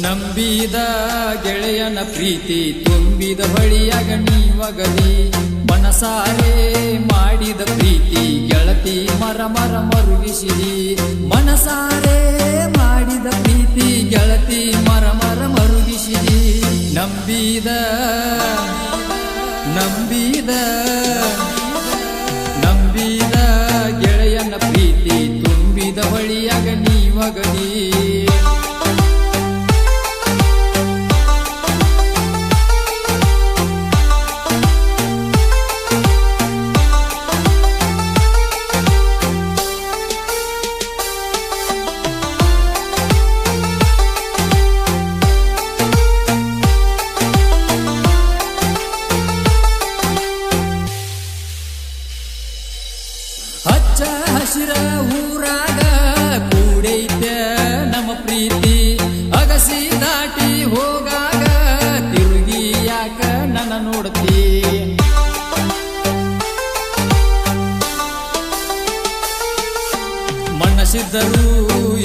ನಂಬಿದ ಗೆಳೆಯನ ಪ್ರೀತಿ ತುಂಬಿದ ಬಳಿಯಾಗ ನೀವಗಲಿ ಮನಸಾರೆ ಮಾಡಿದ ಪ್ರೀತಿ ಗೆಳತಿ ಮರ ಮರ ಮರುಗಿಸಿದಿ ಮನಸಾರೆ ಮಾಡಿದ ಪ್ರೀತಿ ಗೆಳತಿ ಮರ ಮರ ಮರುಗಿಸಿದಿ ನಂಬಿದ ಗೆಳೆಯನ ಪ್ರೀತಿ ತುಂಬಿದ ಬಳಿಯಾಗ ನೀವಗಲಿ ಹಚ್ಚ ಹಸಿರ ಊರಾಗ ಕೂಡೈತೆ ನಮ್ಮ ಪ್ರೀತಿ ಅಗಸಿ ದಾಟಿ ಹೋಗಾಗ ತಿರುಗಿ ಯಾಕ ನನ್ನ ನೋಡ್ತಿ ಮನಸ್ಸಿದ್ದರೂ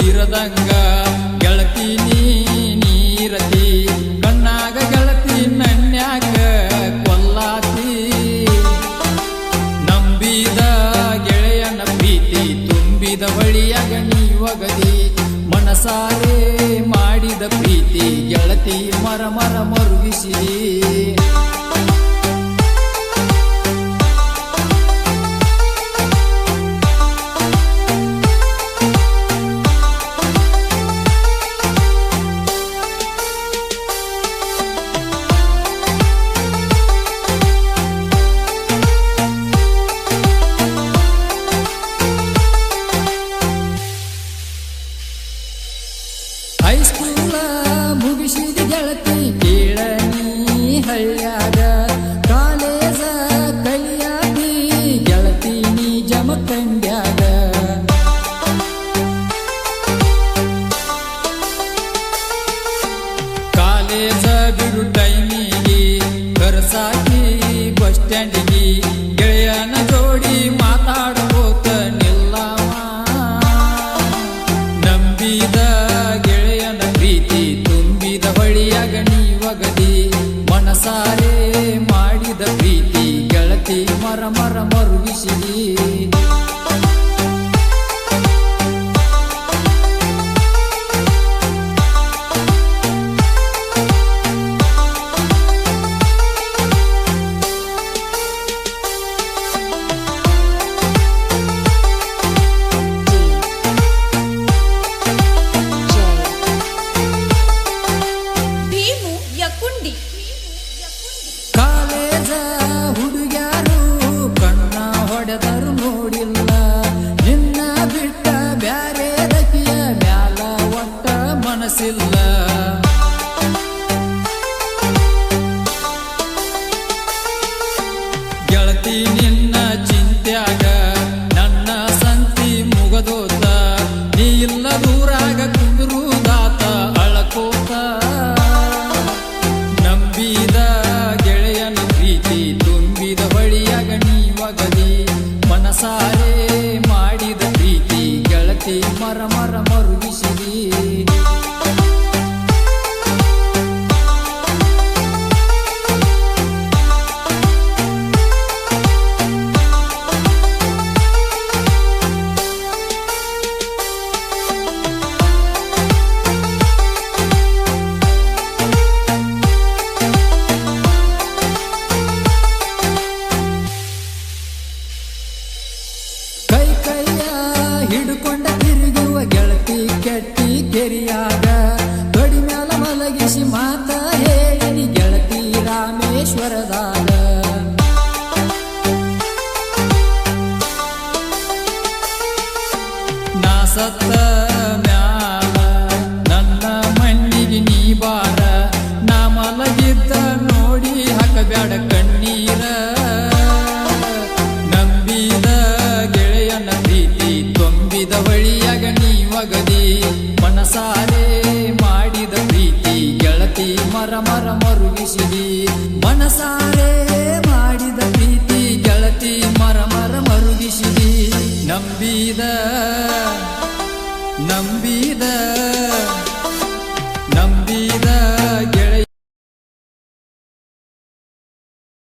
ಇರದಂಗ ಗೆಳತಿ ನೀರತಿ ಕಣ್ಣಾಗ ಗೆಳತಿ ನನ್ಯಾಕ ಕೊಲ್ಲಾತಿ ನಂಬಿದ ಗೆಳೆಯನ ಪ್ರೀತಿ ತುಂಬಿದ ಬಳಿಯಾಗ ನೀವಗದಿ ಮನಸಾರೆ ಮಾಡಿದ ಪ್ರೀತಿ ಗೆಳತಿ ಮರ ಮರ ಮರುಗಿಸಿದಿ ಹೈಸ್ಕೂಲ ಮುಗಿಸಿದ ಗೆಳತಿ ಕೇಳನಿ ಹಳ್ಳ್ಯಾಗ ಕಾಲೇಜ ಕಲಿಯಾಗಿ ಗೆಳತಿ ನೀ ಜಮಖಂಡ್ಯಾಗ ಕಾಲೇಜ ಬಿಡು ಟೈಮಿಗೆ ಕರಸಾಕಿ ಬಸ್ ಸ್ಟ್ಯಾಂಡಿಗೆ ಗೆಳೆಯನ ಜೋಡಿ ಮಾತಾಡ್ಕೋತ ನಿಲ್ಲವ ನಂಬಿದ ಗೆಳೆಯನ ಪ್ರೀತಿ ತುಂಬಿದ ಬಳಿಯಾಗ ನೀವಗದಿ ಮನಸಾರೆ ಮಾಡಿದ ಪ್ರೀತಿ ಗೆಳತಿ ಮರ ಮರ ಮರುಗಿಸಿದಿ ಕಾಲೇಜ ಹುಡುಗ್ಯಾರು ಕಣ್ಣ ಹೊಡೆದರು ನೋಡಿಲ್ಲ ನಿನ್ನ ಬಿಟ್ಟ ಬ್ಯಾರೆ ದಕಿಯ ಮ್ಯಾಲ ಒಟ್ಟ ಮನಸ್ಸಿಲ್ಲ ಗೆಳತಿ ನಿನ್ನ ಚಿಂತ್ಯಾಗ ನನ್ನ ಸಂತಿ ಮುಗದೋತ ನೀ ಇಲ್ಲ ದೂರಾಗ ಕುಂದ್ರುದಾತ ಅಳಕೋತ ನಂಬಿದ ಗೆಳೆಯನ ಪ್ರೀತಿ ತುಂಬಿದ ಬಳಿಯಾಗ ನೀವಗದಿ ಮನಸಾರೆ ಮಾಡಿದ ಪ್ರೀತಿ ಗೆಳತಿ ಮರ ಮರ ಮರುಗಿಸಿದಿ ಕೈ ಕೈಯ ಹಿಡ್ಕೊಂಡ ತಿರುಗುವ ಗೆಳತಿ ಕೆಟ್ಟಿ ಕೆರಿಯಾಗ ಗಡಿ ಮ್ಯಾಲ ಮಲಗಿಸಿ ಮಾತ ಹೇಳಿನಿ ಗೆಳತಿ ರಾಮೇಶ್ವರದಾಗ ನಾ ಸತ್ತ ಮ್ಯಾಲ ನನ್ನ ಮಣ್ಣಿಗೆ ನೀ ಬಾರ ನಾ ಮಲಗಿದ್ದ ನೋಡಿ ಹಾಕಬ್ಯಾಡ ಕಣ್ಣೀರ ನಂಬಿದ ಗೆಳೆಯನ ಪ್ರೀತಿ ತುಂಬಿದ ಬಳಿಯಾಗ ನೀವಗದಿ ಮನಸಾರೆ ಮಾಡಿದ ಪ್ರೀತಿ ಗೆಳತಿ ಮರ ಮರ ಮರುಗಿಸಿದಿ ಮನಸಾರೆ ಮಾಡಿದ ಪ್ರೀತಿ ಗೆಳತಿ ಮರ ಮರ ಮರುಗಿಸಿದಿ ನಂಬಿದ